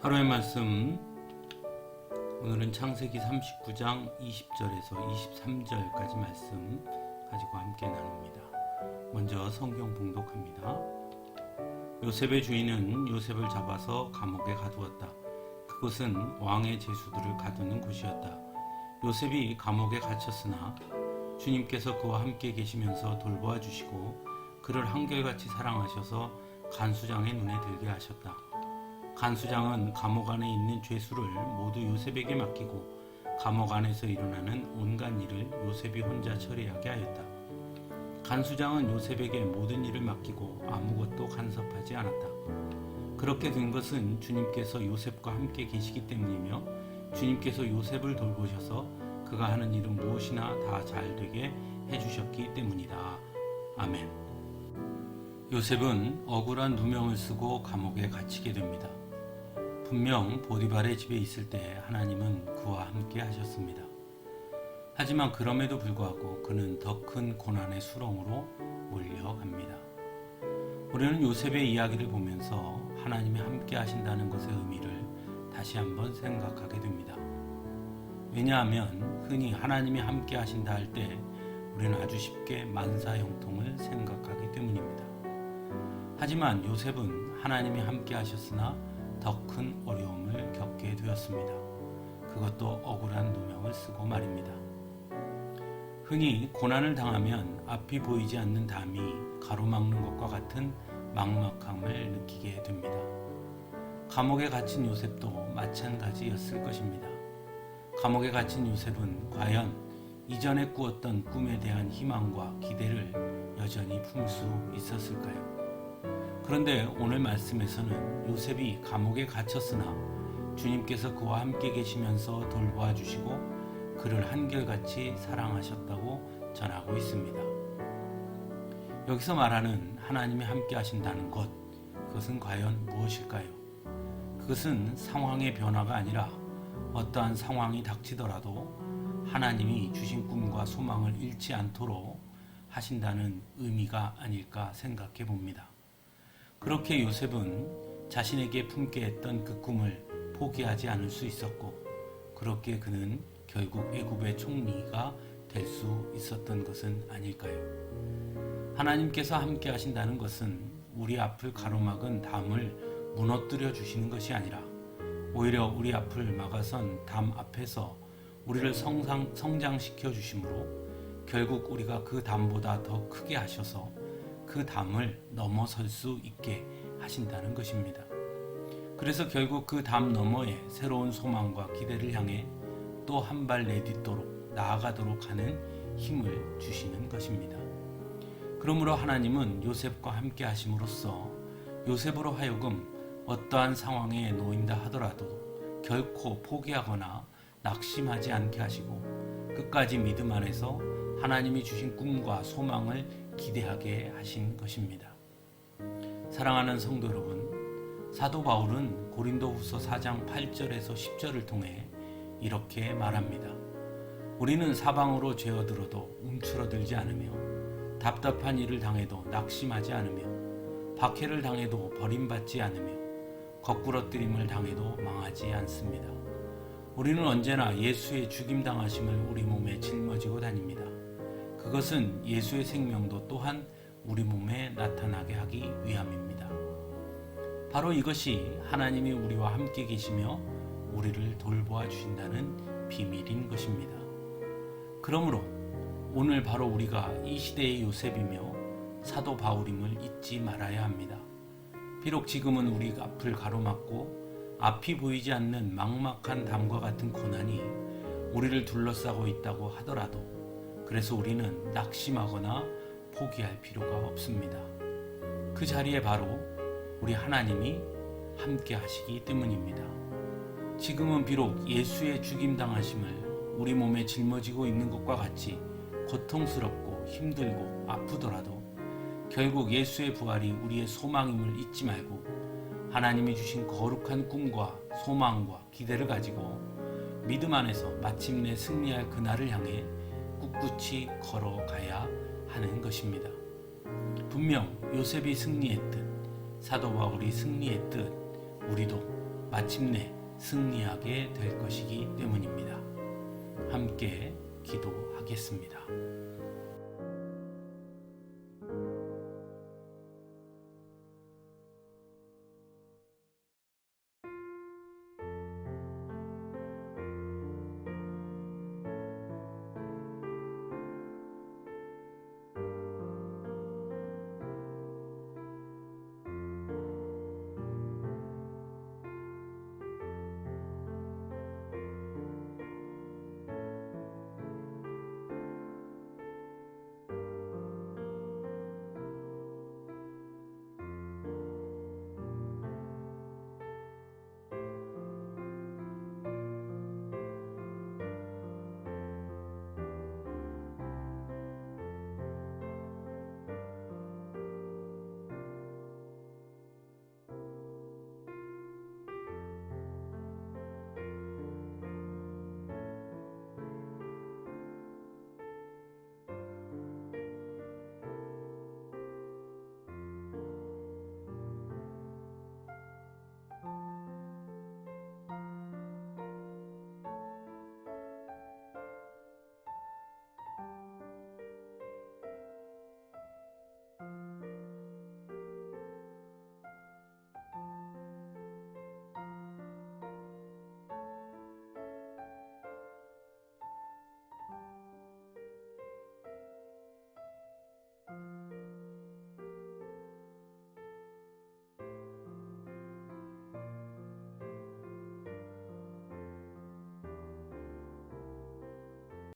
하루의 말씀, 오늘은 창세기 39장 20절에서 23절까지 말씀 가지고 함께 나눕니다. 먼저 성경 봉독합니다. 요셉의 주인은 요셉을 잡아서 감옥에 가두었다. 그곳은 왕의 제수들을 가두는 곳이었다. 요셉이 감옥에 갇혔으나 주님께서 그와 함께 계시면서 돌보아 주시고 그를 한결같이 사랑하셔서 간수장의 눈에 들게 하셨다. 간수장은 감옥 안에 있는 죄수를 모두 요셉에게 맡기고 감옥 안에서 일어나는 온갖 일을 요셉이 혼자 처리하게 하였다. 간수장은 요셉에게 모든 일을 맡기고 아무것도 간섭하지 않았다. 그렇게 된 것은 주님께서 요셉과 함께 계시기 때문이며 주님께서 요셉을 돌보셔서 그가 하는 일은 무엇이나 다 잘 되게 해주셨기 때문이다. 아멘. 요셉은 억울한 누명을 쓰고 감옥에 갇히게 됩니다. 분명 보디발의 집에 있을 때 하나님은 그와 함께 하셨습니다. 하지만 그럼에도 불구하고 그는 더 큰 고난의 수렁으로 몰려갑니다. 우리는 요셉의 이야기를 보면서 하나님이 함께 하신다는 것의 의미를 다시 한번 생각하게 됩니다. 왜냐하면 흔히 하나님이 함께 하신다 할 때 우리는 아주 쉽게 만사형통을 생각하기 때문입니다. 하지만 요셉은 하나님이 함께 하셨으나 더 큰 어려움을 겪게 되었습니다. 그것도 억울한 누명을 쓰고 말입니다. 흔히 고난을 당하면 앞이 보이지 않는 담이 가로막는 것과 같은 막막함을 느끼게 됩니다. 감옥에 갇힌 요셉도 마찬가지였을 것입니다. 감옥에 갇힌 요셉은 과연 이전에 꾸었던 꿈에 대한 희망과 기대를 여전히 품을 수 있었을까요? 그런데 오늘 말씀에서는 요셉이 감옥에 갇혔으나 주님께서 그와 함께 계시면서 돌보아 주시고 그를 한결같이 사랑하셨다고 전하고 있습니다. 여기서 말하는 하나님이 함께 하신다는 것, 그것은 과연 무엇일까요? 그것은 상황의 변화가 아니라 어떠한 상황이 닥치더라도 하나님이 주신 꿈과 소망을 잃지 않도록 하신다는 의미가 아닐까 생각해 봅니다. 그렇게 요셉은 자신에게 품게 했던 그 꿈을 포기하지 않을 수 있었고 그렇게 그는 결국 애굽의 총리가 될 수 있었던 것은 아닐까요? 하나님께서 함께 하신다는 것은 우리 앞을 가로막은 담을 무너뜨려 주시는 것이 아니라 오히려 우리 앞을 막아선 담 앞에서 우리를 성장시켜 주심으로 결국 우리가 그 담보다 더 크게 하셔서 그 담을 넘어설 수 있게 하신다는 것입니다. 그래서 결국 그 담 너머에 새로운 소망과 기대를 향해 또 한 발 내딛도록 나아가도록 하는 힘을 주시는 것입니다. 그러므로 하나님은 요셉과 함께 하심으로써 요셉으로 하여금 어떠한 상황에 놓인다 하더라도 결코 포기하거나 낙심하지 않게 하시고 끝까지 믿음 안에서 하나님이 주신 꿈과 소망을 기대하게 하신 것입니다. 사랑하는 성도 여러분, 사도 바울은 고린도후서 4장 8절에서 10절을 통해 이렇게 말합니다. 우리는 사방으로 죄어들어도 움츠러들지 않으며 답답한 일을 당해도 낙심하지 않으며 박해를 당해도 버림받지 않으며 거꾸러뜨림을 당해도 망하지 않습니다. 우리는 언제나 예수의 죽임당하심을 우리 몸에 짊어지고 다닙니다. 그것은 예수의 생명도 또한 우리 몸에 나타나게 하기 위함입니다. 바로 이것이 하나님이 우리와 함께 계시며 우리를 돌보아 주신다는 비밀인 것입니다. 그러므로 오늘 바로 우리가 이 시대의 요셉이며 사도 바울임을 잊지 말아야 합니다. 비록 지금은 우리 앞을 가로막고 앞이 보이지 않는 막막한 담과 같은 고난이 우리를 둘러싸고 있다고 하더라도 그래서 우리는 낙심하거나 포기할 필요가 없습니다. 그 자리에 바로 우리 하나님이 함께 하시기 때문입니다. 지금은 비록 예수의 죽임당하심을 우리 몸에 짊어지고 있는 것과 같이 고통스럽고 힘들고 아프더라도 결국 예수의 부활이 우리의 소망임을 잊지 말고 하나님이 주신 거룩한 꿈과 소망과 기대를 가지고 믿음 안에서 마침내 승리할 그날을 향해 꿋꿋이 걸어가야 하는 것입니다. 분명 요셉이 승리했듯 사도 바울이 승리했듯 우리도 마침내 승리하게 될 것이기 때문입니다. 함께 기도하겠습니다.